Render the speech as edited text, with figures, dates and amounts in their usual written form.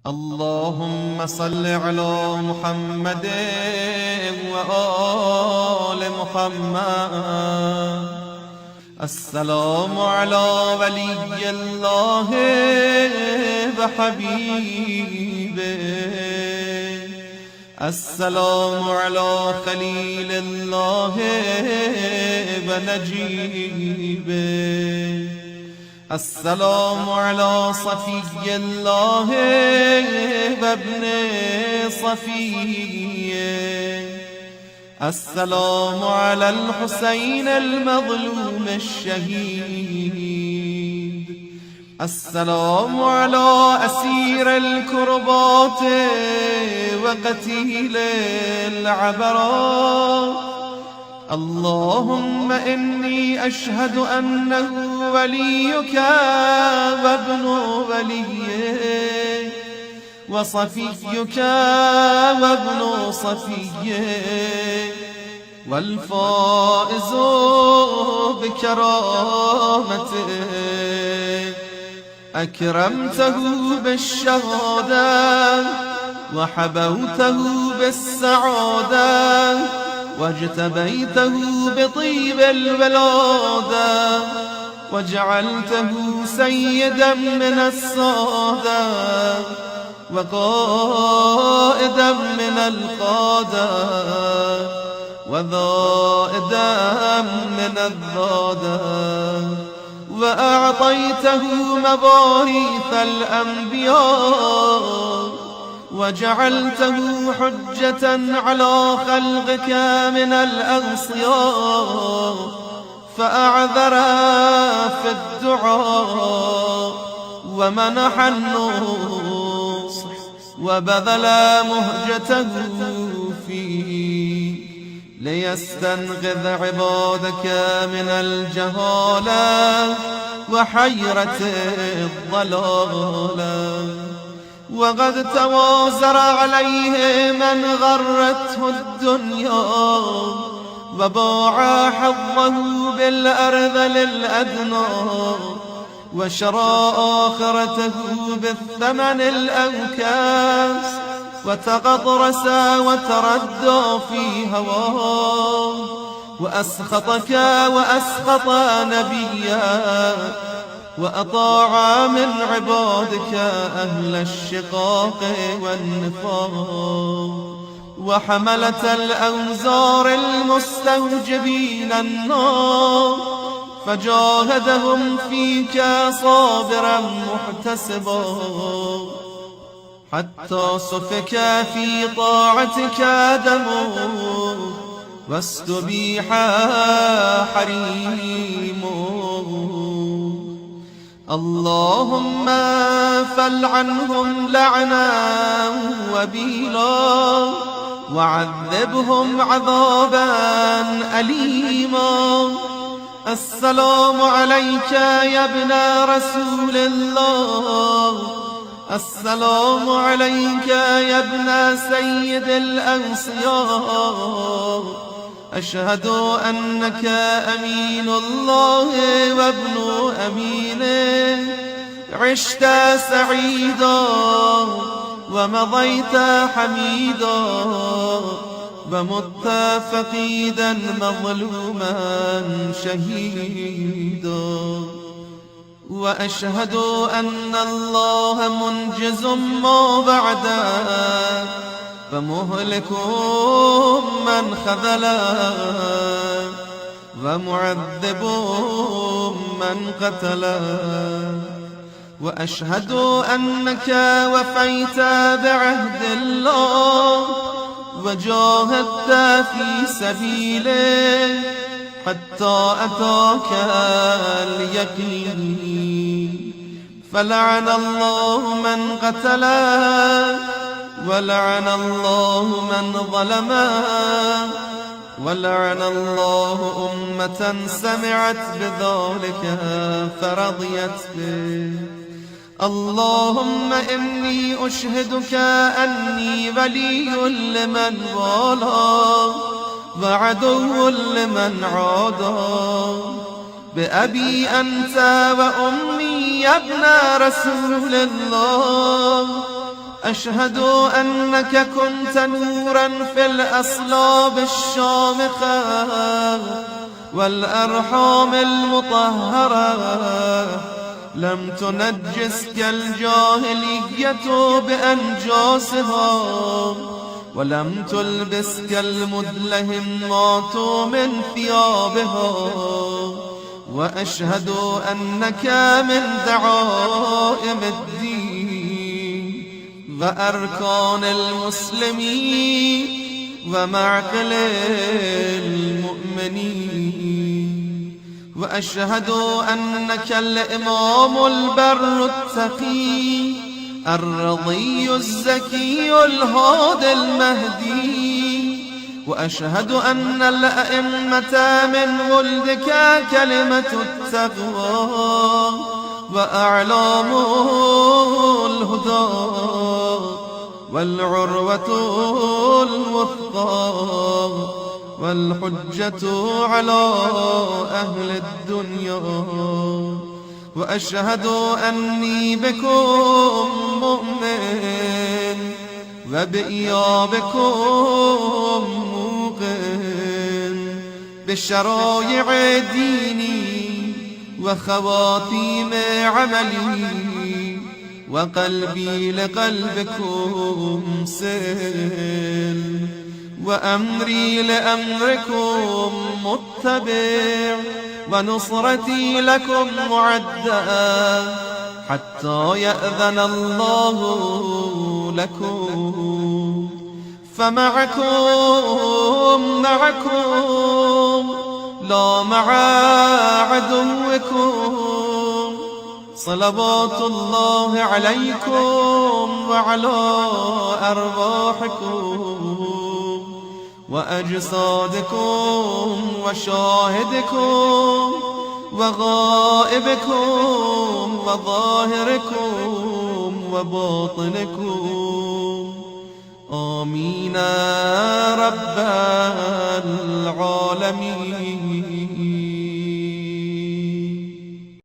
اللهم صل على محمد وآل محمد. السلام على ولي الله وحبيبه، السلام على خليل الله ونجيبه، السلام على صفي الله وابن صفيه، السلام على الحسين المظلوم الشهيد، السلام على أسير الكربات وقتيل العبرات. اللهم إني أشهد أنه وليك وابن وليه وصفيك وابن صفيه والفائز بكرامته، أكرمته بالشهادة وحبوته بالسعادة واجتبيته بطيب الولادة وجعلته سيدا من السادة وقائدا من القادة وذائدا من الذادة، وأعطيته مواريث الأنبياء وجعلته حجة على خلقك من الأنصياء، فأعذر في الدعاء ومنح النصح وبذل مهجته فيه ليستنقذ عبادك من الجهالة وحيرة الضلالة. وقد توازر عليه من غرته الدنيا وباع حظه بالأرذل الأدنى وشرى آخرته بالثمن الأنكاس وتغطرس وتردى في هواه وأسخطك وأسخط نبيا وأطاع من عبادك أهل الشقاق والنفاق وحملة الأوزار المستوجبين النار، فجاهدهم فيك صابرا محتسبا حتى سفك في طاعتك دمه واستبيح حريمه. اللهم فالعنهم لعنا وبيلا وعذبهم عذابا أليما. السلام عليك يا ابن رسول الله، السلام عليك يا ابن سيد الأنصياء، أشهد أنك أمين الله وابن أمينه، عشت سعيدا ومضيت حميدا ومت فقيدا مظلوما شهيدا. وأشهد أن الله منجز ما بعده فمهلك من خذله ومعذب من قتله. وأشهد أنك وفيت بعهد الله وجاهدت في سبيله حتى أتاك اليقين، فلعن الله من قتله ولعن الله من ظلمه ولعن الله أمة سمعت بذلك فرضيت به. اللهم إني أشهدك أني ولي لمن والاه وعدو لمن عاداه، بأبي أنت وأمي يا ابن رسول الله، وأشهد أنك كنت نورا في الأصلاب الشامخة والأرحام المطهرة، لم تنجسك الجاهلية بأنجاسها، ولم تلبسك المدلهمات من ثيابها. وأشهد أنك من دعائم الدين وأركان المسلمين ومعقل المؤمنين. وأشهد أنك الإمام البر التقي الرضي الزكي الهادي المهدي. وأشهد أن الأئمة من ولدك كلمة التقوى وأعلام الهدى والعروة الوثقى والحجة على أهل الدنيا. وأشهد أني بكم مؤمن وبإيابكم موقن بشرائع ديني وخواتيم عملي، وقلبي لقلبكم سل، وأمري لأمركم متبع، ونصرتي لكم معدة حتى يأذن الله لكم. فمعكم لا مع عدوكم. صلوات الله عليكم وعلى أرواحكم وأجسادكم وشاهدكم وغائبكم وظاهركم وباطنكم. آمين رب العالمين.